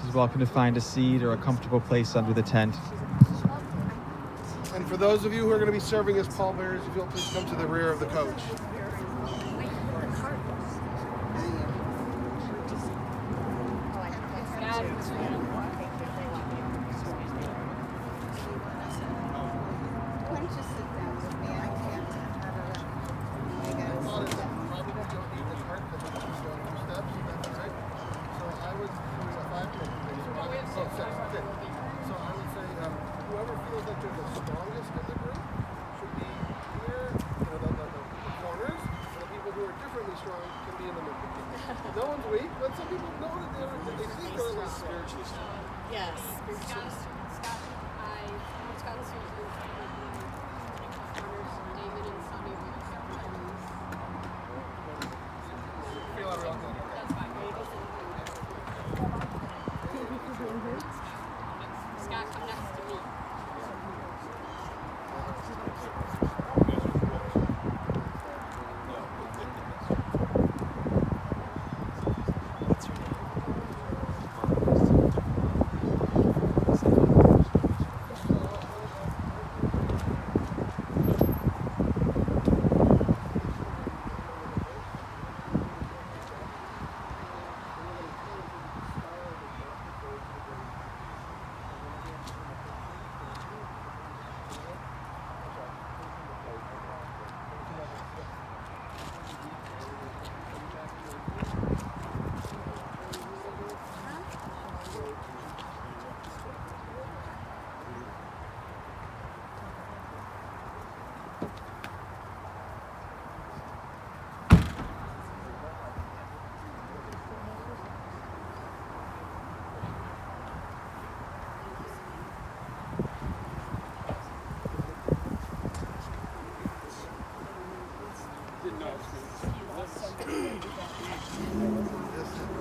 He's welcome to find a seat or a comfortable place under the tent. And for those of you who are going to be serving as pallbearers, if you'll please come to the rear of the coach. No one's weak, but some people know that they think they're a little spiritually strong. Yes, spiritually strong. Scott and Susan, honors David and Sonny with Feel everyone. That's fine. Scott, come next to me.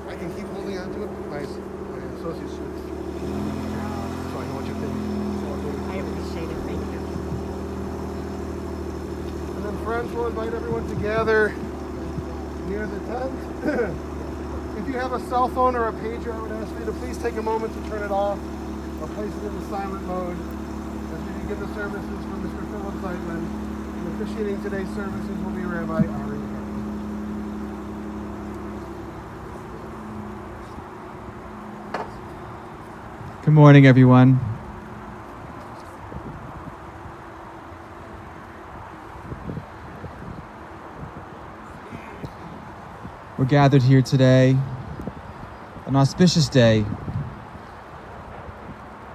I can keep holding on to it, but my associates should. So I know what you're thinking. I appreciate it. Thank you. And then friends, we'll invite everyone to gather near the tent. If you have a cell phone or a pager, I would ask you to please take a moment to turn it off or place it in the silent mode as we begin the services from Mr. Philip Zeitlin. And officiating today's services will be Rabbi Ari. Good morning, everyone. We're gathered here today, an auspicious day,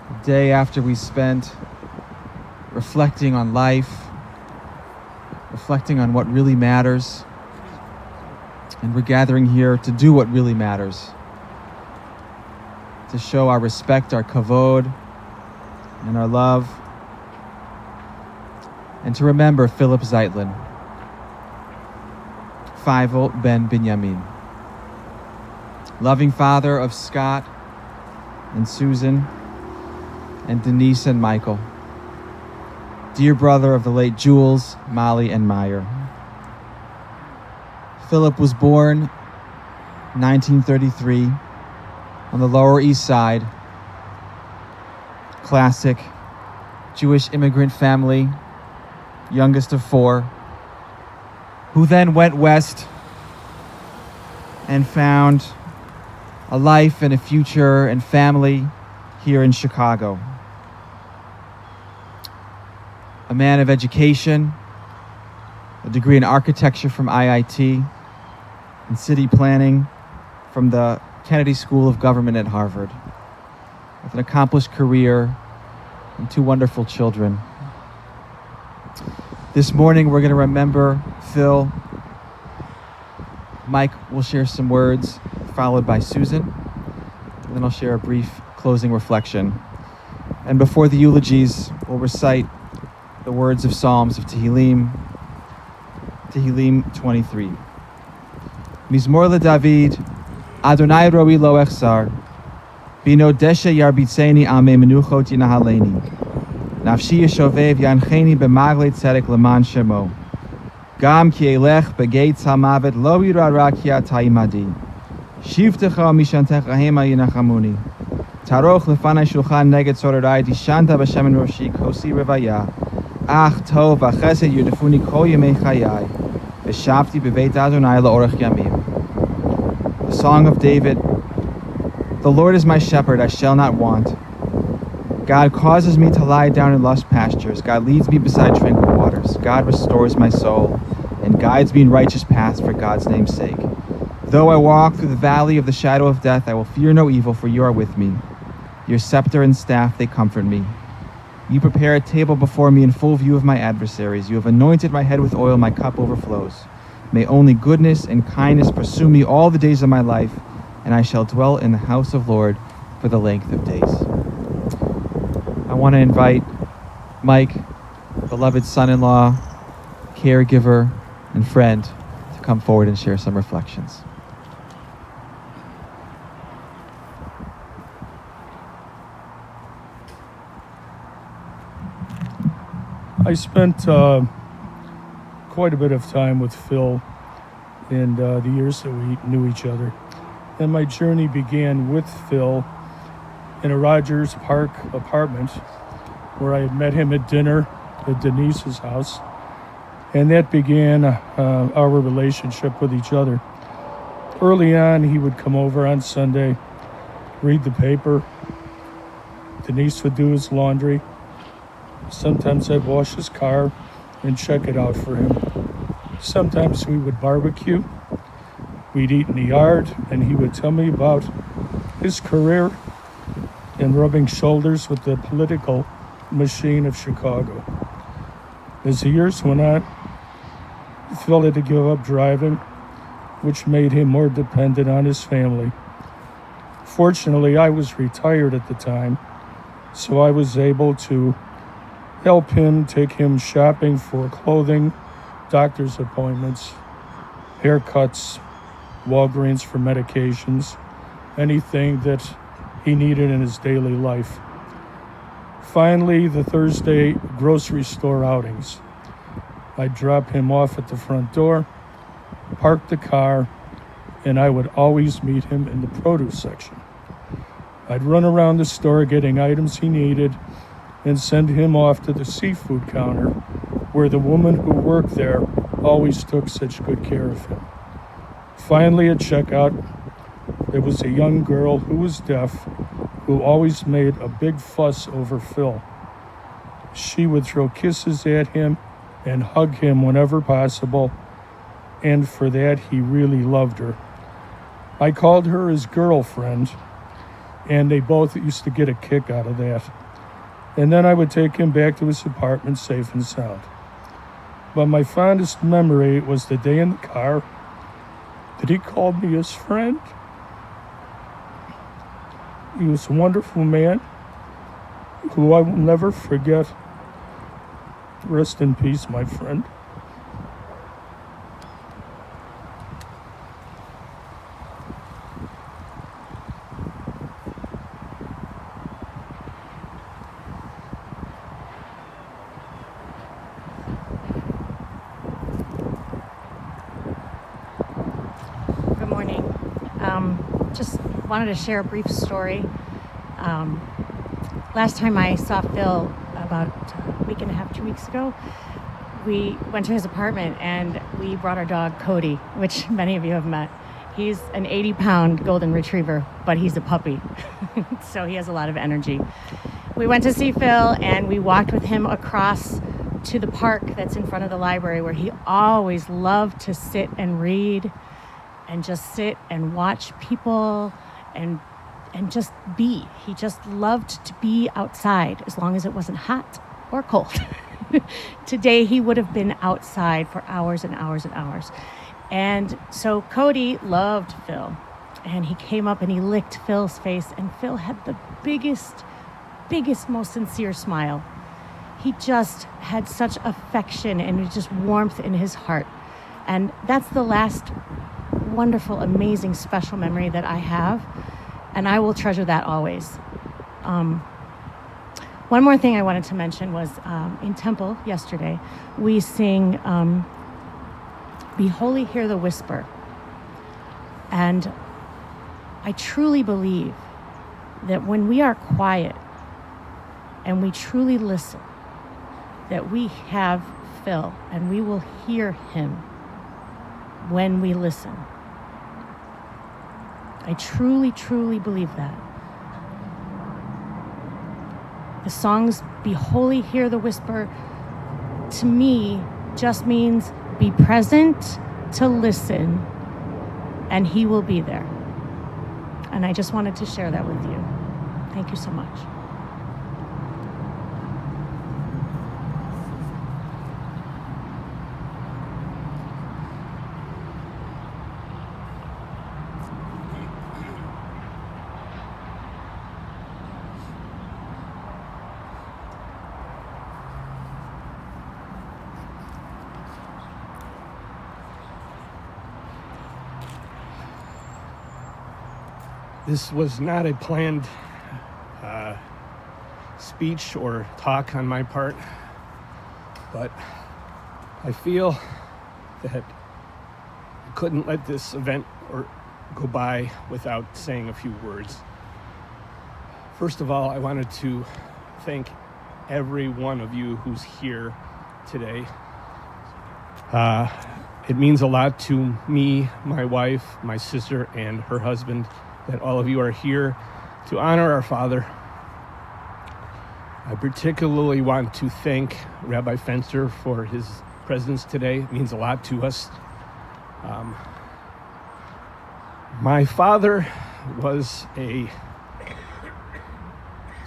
a day after we spent reflecting on life, reflecting on what really matters, and we're gathering here to do what really matters. To show our respect, our kavod, and our love, and to remember Philip Zeitlin, Feivel ben Binyamin, loving father of Scott and Susan and Denise and Michael, dear brother of the late Jules, Molly, and Meyer. Philip was born 1933 on the Lower East Side, classic Jewish immigrant family, youngest of four, who then went west and found a life and a future and family here in Chicago. A man of education, a degree in architecture from IIT, and city planning from the Kennedy School of Government at Harvard, with an accomplished career and two wonderful children. This morning we're going to remember Phil. Mike will share some words, followed by Susan, and then I'll share a brief closing reflection. And before the eulogies, we'll recite the words of Psalms of Tehillim 23. Mizmor LeDavid, Adonai roi lo echsar, bino deshe yarbitzeni ame menuchot yinahaleni, nafshi yeshovev yancheni b'magle tzedek leman shemo, gam ki elech begates hamavet lo yirara ki ata imadi, shivtecha mishantecha hema yinachamuni, Taroch lefanai shulchan neged sororai dishanta b'shemen roshi kosi revaya. Ach tov v'chesed yudefuni kol yemei chayai. V'shavti b'veit Adonai la'orech yamim. The Song of David. The Lord is my shepherd, I shall not want. God causes me to lie down in lush pastures. God leads me beside tranquil waters. God restores my soul and guides me in righteous paths for God's name's sake. Though I walk through the valley of the shadow of death, I will fear no evil, for you are with me. Your scepter and staff, they comfort me. You prepare a table before me in full view of my adversaries. You have anointed my head with oil, my cup overflows. May only goodness and kindness pursue me all the days of my life, and I shall dwell in the house of Lord for the length of days. I want to invite Mike, beloved son-in-law, caregiver, and friend, to come forward and share some reflections. I spent quite a bit of time with Phil in the years that we knew each other. And my journey began with Phil in a Rogers Park apartment where I had met him at dinner at Denise's house. And that began our relationship with each other. Early on, he would come over on Sunday, read the paper. Denise would do his laundry. Sometimes I'd wash his car and check it out for him. Sometimes we would barbecue. We'd eat in the yard, and he would tell me about his career and rubbing shoulders with the political machine of Chicago. As the years went on, Phil had to give up driving, which made him more dependent on his family. Fortunately, I was retired at the time, so I was able to help him, take him shopping for clothing, doctor's appointments, haircuts, Walgreens for medications, anything that he needed in his daily life. Finally, the Thursday grocery store outings. I'd drop him off at the front door, park the car, and I would always meet him in the produce section. I'd run around the store getting items he needed and send him off to the seafood counter where the woman who worked there always took such good care of him. Finally, at checkout, there was a young girl who was deaf who always made a big fuss over Phil. She would throw kisses at him and hug him whenever possible, and for that he really loved her. I called her his girlfriend, and they both used to get a kick out of that. And then I would take him back to his apartment safe and sound. But my fondest memory was the day in the car that he called me his friend. He was a wonderful man who I will never forget. Rest in peace, my friend. Good morning. Just wanted to share a brief story. Last time I saw Phil, about a week and a half, 2 weeks ago, we went to his apartment and we brought our dog Cody, which many of you have met. He's an 80-pound golden retriever, but he's a puppy, so he has a lot of energy. We went to see Phil and we walked with him across to the park that's in front of the library, where he always loved to sit and read and just sit and watch people and just be. He just loved to be outside as long as it wasn't hot or cold. Today he would have been outside for hours and hours and hours. And so Cody loved Phil, and he came up and he licked Phil's face, and Phil had the biggest, most sincere smile. He just had such affection and just warmth in his heart. And that's the last wonderful, amazing, special memory that I have, and I will treasure that always. One more thing I wanted to mention was in temple yesterday, we sing Be Holy, Hear the Whisper. And I truly believe that when we are quiet and we truly listen, that we have Phil and we will hear him when we listen. I truly, truly believe that. The songs Be Holy, Hear the Whisper, to me, just means be present to listen, and he will be there. And I just wanted to share that with you. Thank you so much. This was not a planned speech or talk on my part, but I feel that I couldn't let this event go by without saying a few words. First of all, I wanted to thank every one of you who's here today. It means a lot to me, my wife, my sister, and her husband that all of you are here to honor our father. I particularly want to thank Rabbi Fenster for his presence today. It means a lot to us. My father was a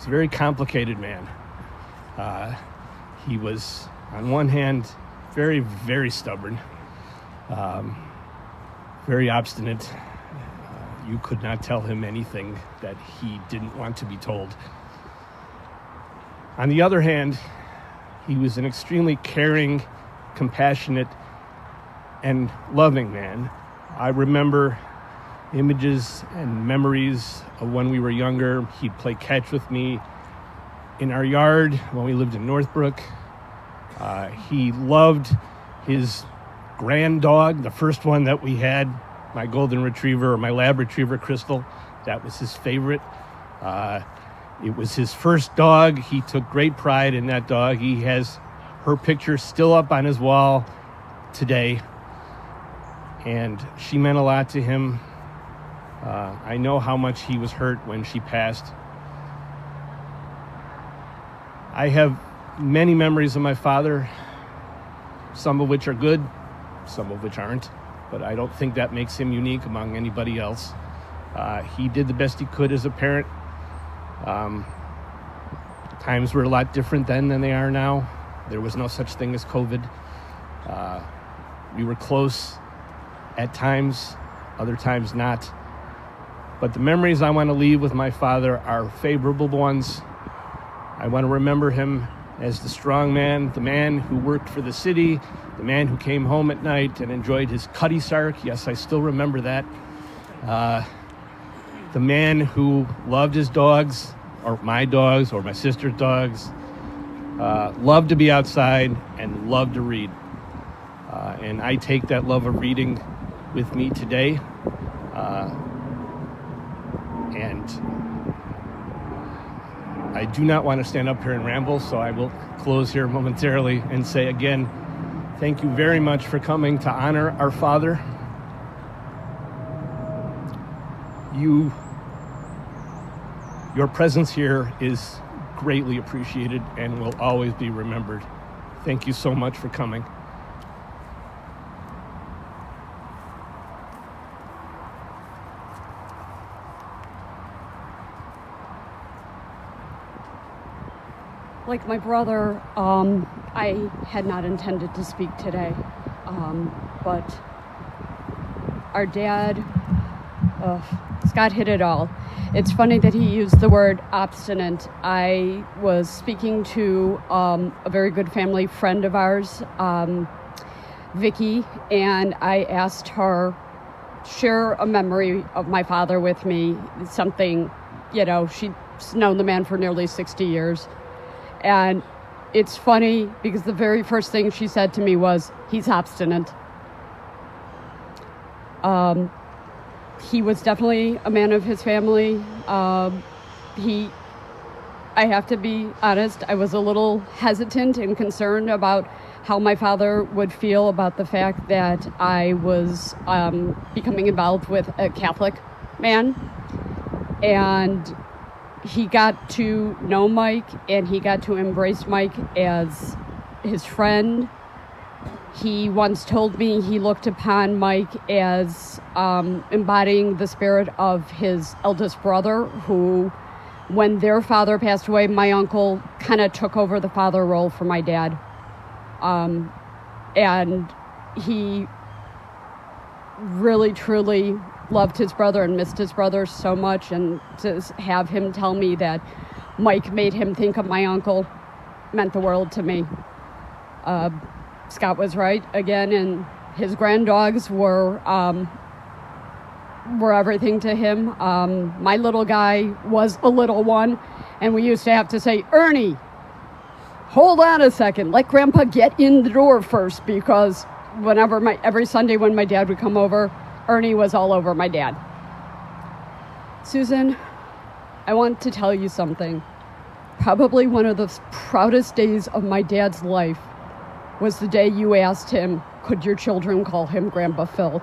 very complicated man. He was, on one hand, very, very stubborn, very obstinate. You could not tell him anything that he didn't want to be told. On the other hand, he was an extremely caring, compassionate, and loving man. I remember images and memories of when we were younger. He'd play catch with me in our yard when we lived in Northbrook. He loved his grand dog, the first one that we had, my golden retriever or my lab retriever, Crystal. That was his favorite. It was his first dog. He took great pride in that dog. He has her picture still up on his wall today, and she meant a lot to him. I know how much he was hurt when she passed. I have many memories of my father, some of which are good, some of which aren't, but I don't think that makes him unique among anybody else. He did the best he could as a parent. Times were a lot different then than they are now. There was no such thing as COVID. We were close at times, other times not. But the memories I want to leave with my father are favorable ones. I want to remember him as the strong man, the man who worked for the city, the man who came home at night and enjoyed his cutty sark. Yes, I still remember that. The man who loved his dogs, or my dogs, or my sister's dogs, loved to be outside and loved to read. And I take that love of reading with me today. And I do not want to stand up here and ramble, so I will close here momentarily and say again, thank you very much for coming to honor our father. Your presence here is greatly appreciated and will always be remembered. Thank you so much for coming. Like my brother, I had not intended to speak today, but our dad, Scott hit it all. It's funny that he used the word obstinate. I was speaking to a very good family friend of ours, Vicky, and I asked her, share a memory of my father with me, something, she's known the man for nearly 60 years. And it's funny because the very first thing she said to me was, he's obstinate. He was definitely a man of his family. I have to be honest, I was a little hesitant and concerned about how my father would feel about the fact that I was becoming involved with a Catholic man. And he got to know Mike, and he got to embrace Mike as his friend. He once told me he looked upon Mike as embodying the spirit of his eldest brother, who, when their father passed away, my uncle kind of took over the father role for my dad. And he really, truly loved his brother and missed his brother so much. And to have him tell me that Mike made him think of my uncle meant the world to me. Scott was right again, and his granddogs were everything to him. My little guy was a little one, and we used to have to say, "Ernie, hold on a second, let Grandpa get in the door first," because every Sunday when my dad would come over, Ernie was all over my dad. Susan, I want to tell you something. Probably one of the proudest days of my dad's life was the day you asked him, could your children call him Grandpa Phil?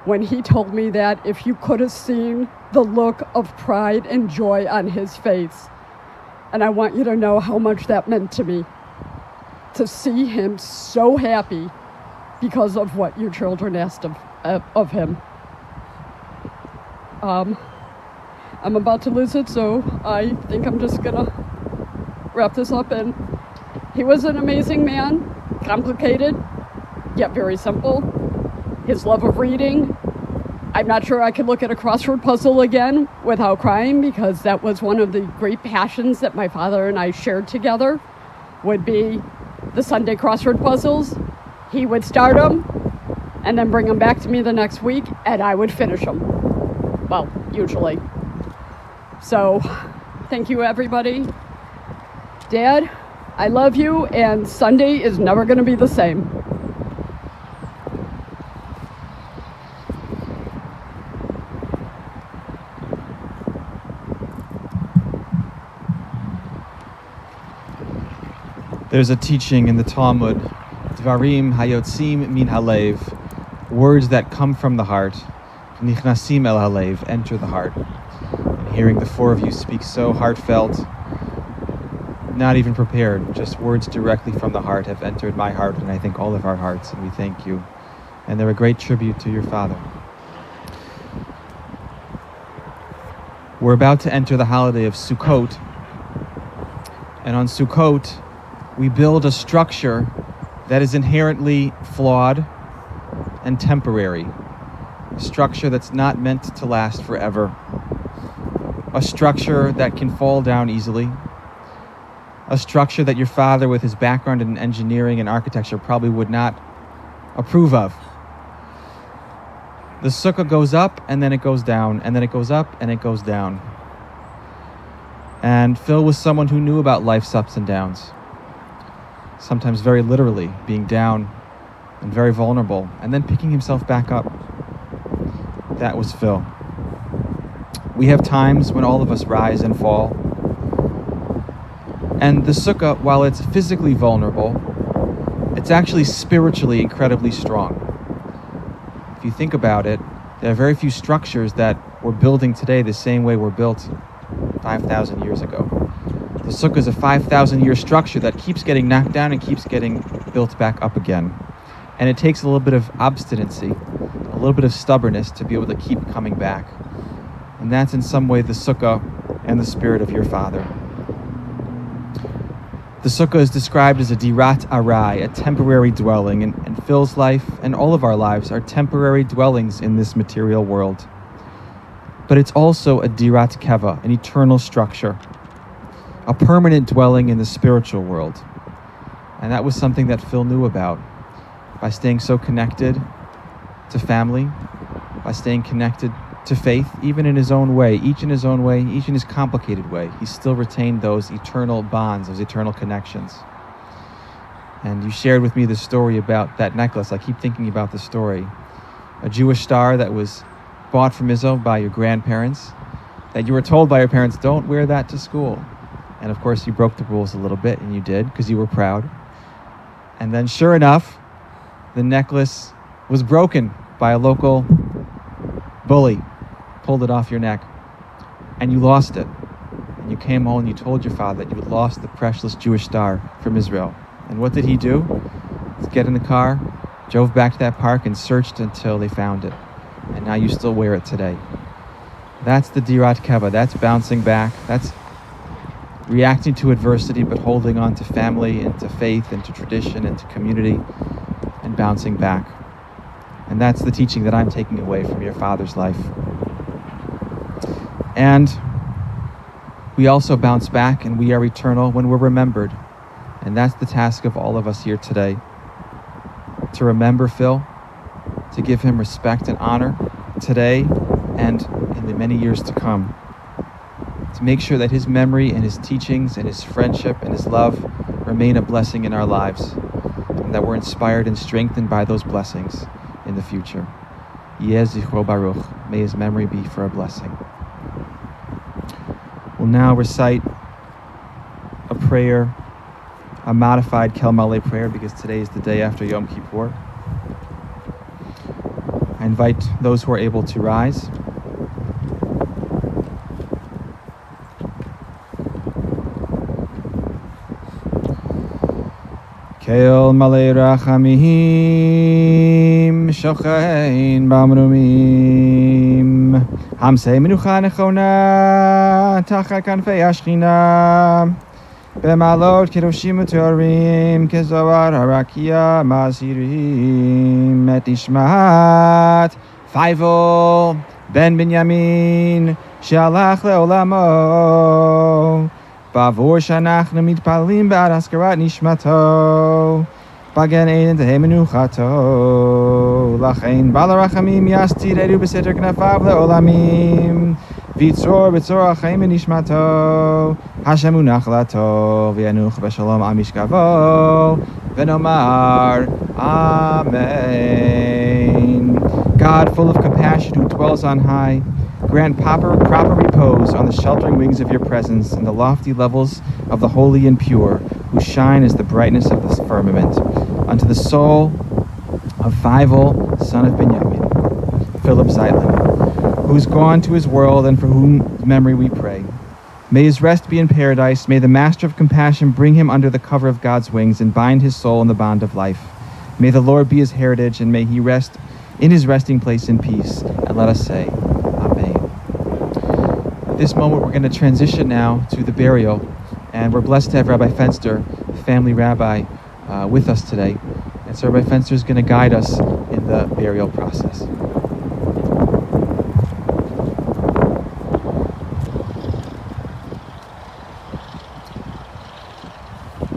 When he told me that, if you could have seen the look of pride and joy on his face. And I want you to know how much that meant to me. To see him so happy because of what your children asked of him. I'm about to lose it, so I think I'm just gonna wrap this up. And he was an amazing man, complicated, yet very simple. His love of reading. I'm not sure I could look at a crossword puzzle again without crying, because that was one of the great passions that my father and I shared together, would be the Sunday crossword puzzles. He would start them and then bring them back to me the next week, and I would finish them. Well, usually. So, thank you, everybody. Dad, I love you, and Sunday is never going to be the same. There's a teaching in the Talmud, Dvarim hayotzim min halev, words that come from the heart, nichnasim el halev, enter the heart. And hearing the four of you speak so heartfelt, not even prepared, just words directly from the heart have entered my heart, and I think all of our hearts, and we thank you. And they're a great tribute to your father. We're about to enter the holiday of Sukkot, and on Sukkot, we build a structure that is inherently flawed and temporary. A structure that's not meant to last forever. A structure that can fall down easily. A structure that your father, with his background in engineering and architecture, probably would not approve of. The sukkah goes up, and then it goes down, and then it goes up, and it goes down. And Phil was someone who knew about life's ups and downs. Sometimes very literally, being down and very vulnerable, and then picking himself back up. That was Phil. We have times when all of us rise and fall. And the sukkah, while it's physically vulnerable, it's actually spiritually incredibly strong. If you think about it, there are very few structures that we're building today the same way we're built 5,000 years ago. The sukkah is a 5,000-year structure that keeps getting knocked down and keeps getting built back up again. And it takes a little bit of obstinacy, a little bit of stubbornness to be able to keep coming back. And that's in some way the sukkah and the spirit of your father. The sukkah is described as a dirat arai, a temporary dwelling, and Phil's life and all of our lives are temporary dwellings in this material world. But it's also a dirat keva, an eternal structure, a permanent dwelling in the spiritual world. And that was something that Phil knew about. By staying so connected to family, by staying connected to faith, even in his own way, each in his own way, each in his complicated way, he still retained those eternal bonds, those eternal connections. And you shared with me the story about that necklace. I keep thinking about the story. A Jewish star that was bought from Israel by your grandparents, that you were told by your parents, don't wear that to school. And of course, you broke the rules a little bit, and you did because you were proud. And then sure enough, the necklace was broken by a local bully, pulled it off your neck, and you lost it. And you came home and you told your father that you had lost the precious Jewish star from Israel. And what did he do? Let's get in the car, drove back to that park and searched until they found it. And now you still wear it today. That's the Dirat Keva. That's bouncing back. That's reacting to adversity, but holding on to family and to faith and to tradition and to community and bouncing back. And that's the teaching that I'm taking away from your father's life. And we also bounce back, and we are eternal when we're remembered. And that's the task of all of us here today. To remember Phil, to give him respect and honor today and in the many years to come. To make sure that his memory and his teachings and his friendship and his love remain a blessing in our lives, and that we're inspired and strengthened by those blessings in the future. Yeh zichro baruch. May his memory be for a blessing. We'll now recite a prayer, a modified Kel Maleh prayer, because today is the day after Yom Kippur. I invite those who are able to rise. Kel Maleh Rachamim Shochein Bamrumim Hamsei Menucha Nechona Tachat Kanfei Ashchina Bemalot Kedoshim Utorim Kezoar Harakia Mazirim Et Ishmat Faivel Ben Binyamin Shalach Leolamo Bavor Shanachnu Mitpalim Ba'ad Haskarat Nishmato Bagen Ein Tehei Menuchato Lachein Bala Rachamim Yastiredu B'Seter Knafav Leolamim Vitzor B'Tzor Achaim Nishmato Hashem Unachlato V'Yanuch B'Shalom Amishkavo V'Nomar Amen. God, full of compassion, who dwells on high, grant proper repose on the sheltering wings of your presence in the lofty levels of the holy and pure, who shine as the brightness of the firmament, unto the soul of Faivel, son of Binyamin, Philip Zeitlin, who is gone to his world and for whom memory we pray. May his rest be in paradise. May the Master of Compassion bring him under the cover of God's wings and bind his soul in the bond of life. May the Lord be his heritage, and may he rest in his resting place in peace. And let us say, Amen. At this moment, we're going to transition now to the burial, and we're blessed to have Rabbi Fenster, the family rabbi, with us today. And so Rabbi Fenster is going to guide us in the burial process.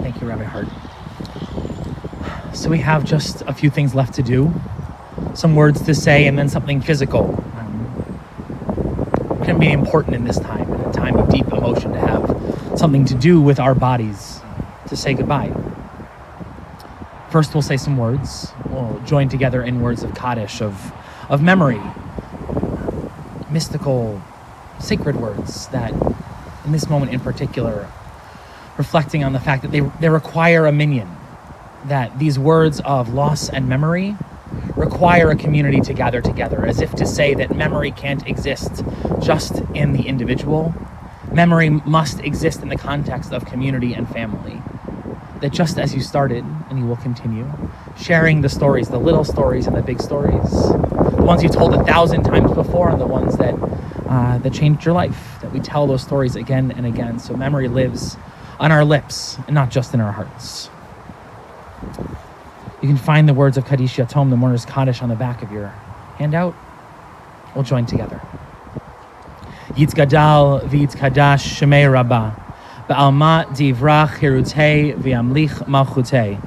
Thank you, Rabbi Hart. So we have just a few things left to do, some words to say, and then something physical. It can be important in this time, in a time of deep emotion, to have something to do with our bodies, to say goodbye. First, we'll say some words. We'll join together in words of Kaddish, of memory, mystical, sacred words that, in this moment in particular, reflecting on the fact that they require a minyan, that these words of loss and memory require a community to gather together, as if to say that memory can't exist just in the individual. Memory must exist in the context of community and family. That just as you started, and you will continue, sharing the stories, the little stories and the big stories, the ones you've told 1,000 times before and the ones that changed your life, that we tell those stories again and again, so memory lives on our lips and not just in our hearts. You can find the words of Kaddish Yatom, the mourner's Kaddish, on the back of your handout. We'll join together. Yitzgadal v'yitzkadash shemei rabbah, ba'alma divrach hirutei v'yamlich malchutei,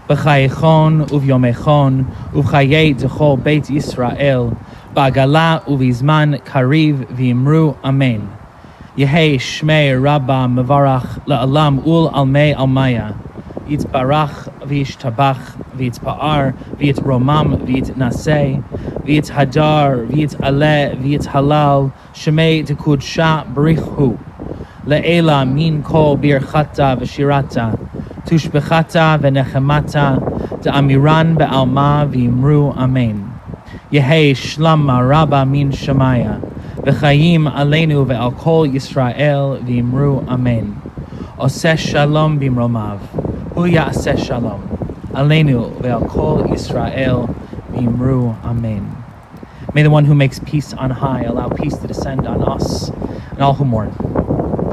b'chayechon uvyomechon uv'chayei d'chol beit Yisrael, ba'agala uv'izman kariv v'imru amen. Yehei shmei rabbah mevarach la'alam ul almei almaya, Yitzbarach v'yishtabach v'yitzpa'ar v'yitromam v'yitnaseh v'yithadar v'yitaleh v'yithalal shemei tekudsha b'richu le'ela min kol birchata v'shirata tushbechata v'nechemata da'amiran be'alma v'imru amen. Yehei shlama rabba min shamaya v'chayim aleinu ve'al kol Yisrael v'imru amen. Oseh shalom bimromav hu ya'aseh shalom aleinu ve'al kol Yisrael v'imru amen. May the one who makes peace on high allow peace to descend on us and all who mourn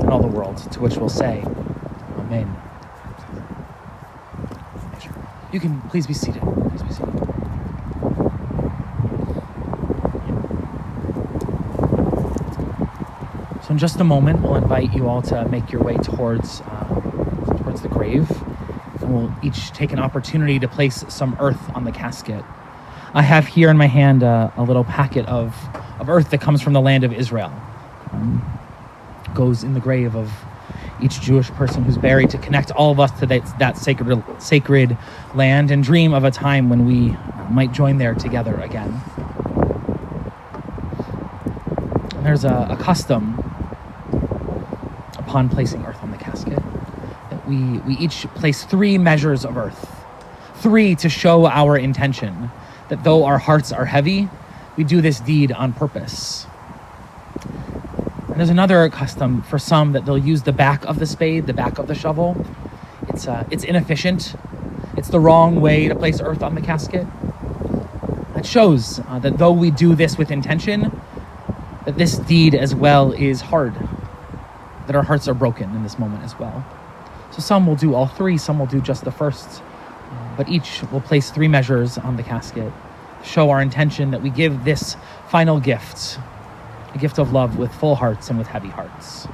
and all the world, to which we'll say amen. You can please be seated. Please be seated. So in just a moment, we'll invite you all to make your way towards the grave, and we'll each take an opportunity to place some earth on the casket. I have here in my hand a little packet of earth that comes from the land of Israel. Goes in the grave of each Jewish person who's buried to connect all of us to that sacred land and dream of a time when we might join there together again. And there's a custom upon placing earth on the casket that we each place 3 measures of earth, 3 to show our intention that though our hearts are heavy, we do this deed on purpose. And there's another custom for some that they'll use the back of the spade, the back of the shovel. It's inefficient. It's the wrong way to place earth on the casket. That shows that though we do this with intention, that this deed as well is hard, that our hearts are broken in this moment as well. So some will do all 3, some will do just the first, but each will place 3 measures on the casket, show our intention that we give this final gift, a gift of love with full hearts and with heavy hearts.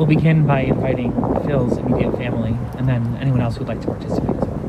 We'll begin by inviting Phil's immediate family and then anyone else who'd like to participate as well.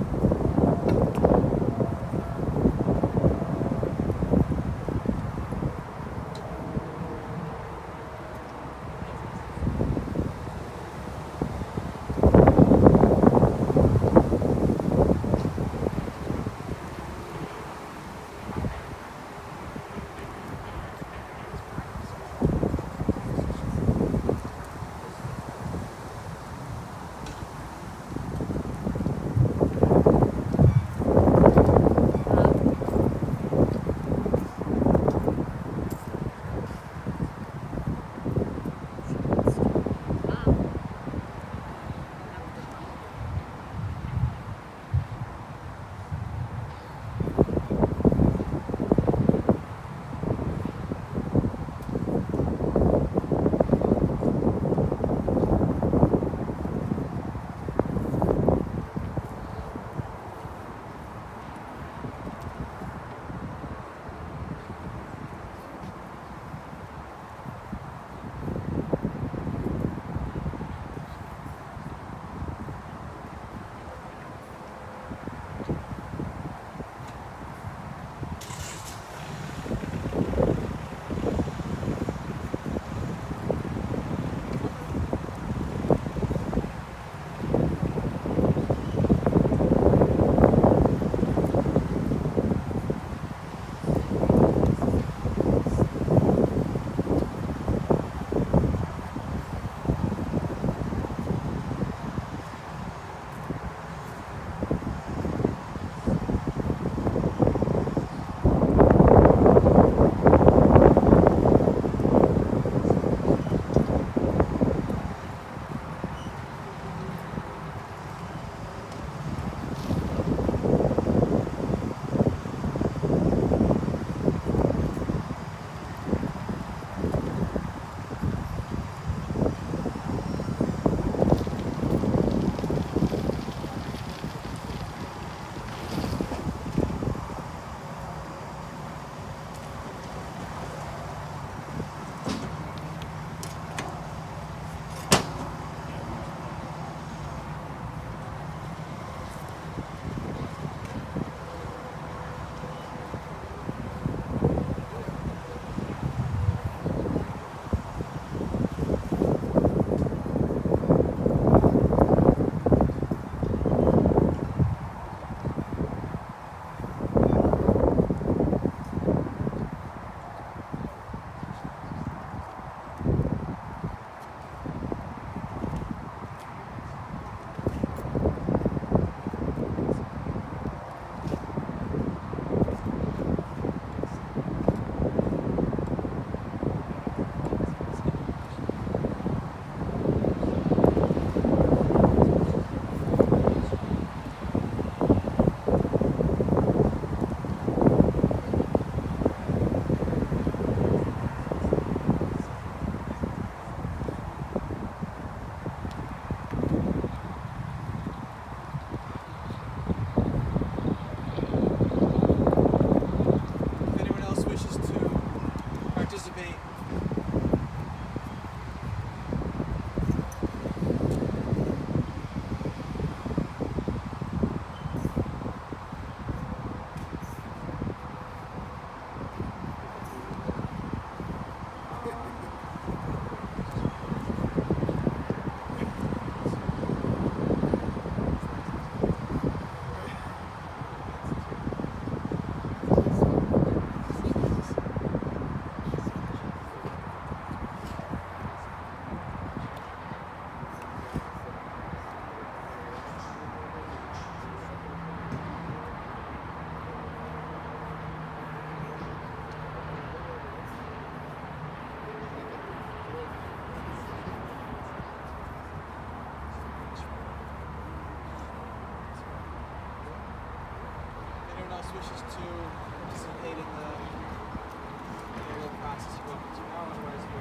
wishes to participate in the burial process, you're welcome to now. Otherwise,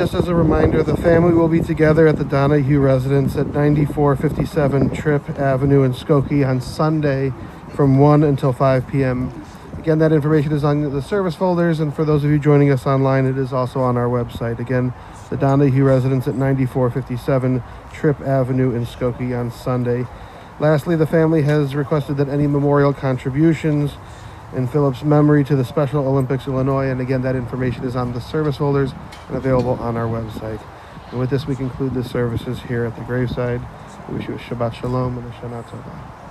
just as a reminder, the family will be together at the Donahue residence at 9457 Tripp Avenue in Skokie on Sunday from 1 until 5 p.m. Again, that information is on the service folders, and for those of you joining us online, it is also on our website. Again, the Donahue residence at 9457 Tripp Avenue in Skokie on Sunday. Lastly, the family has requested that any memorial contributions in Philip's memory to the Special Olympics Illinois, and again, that information is on the service folders and available on our website. And with this, we conclude the services here at the graveside. We wish you a Shabbat Shalom and a Shana Tova.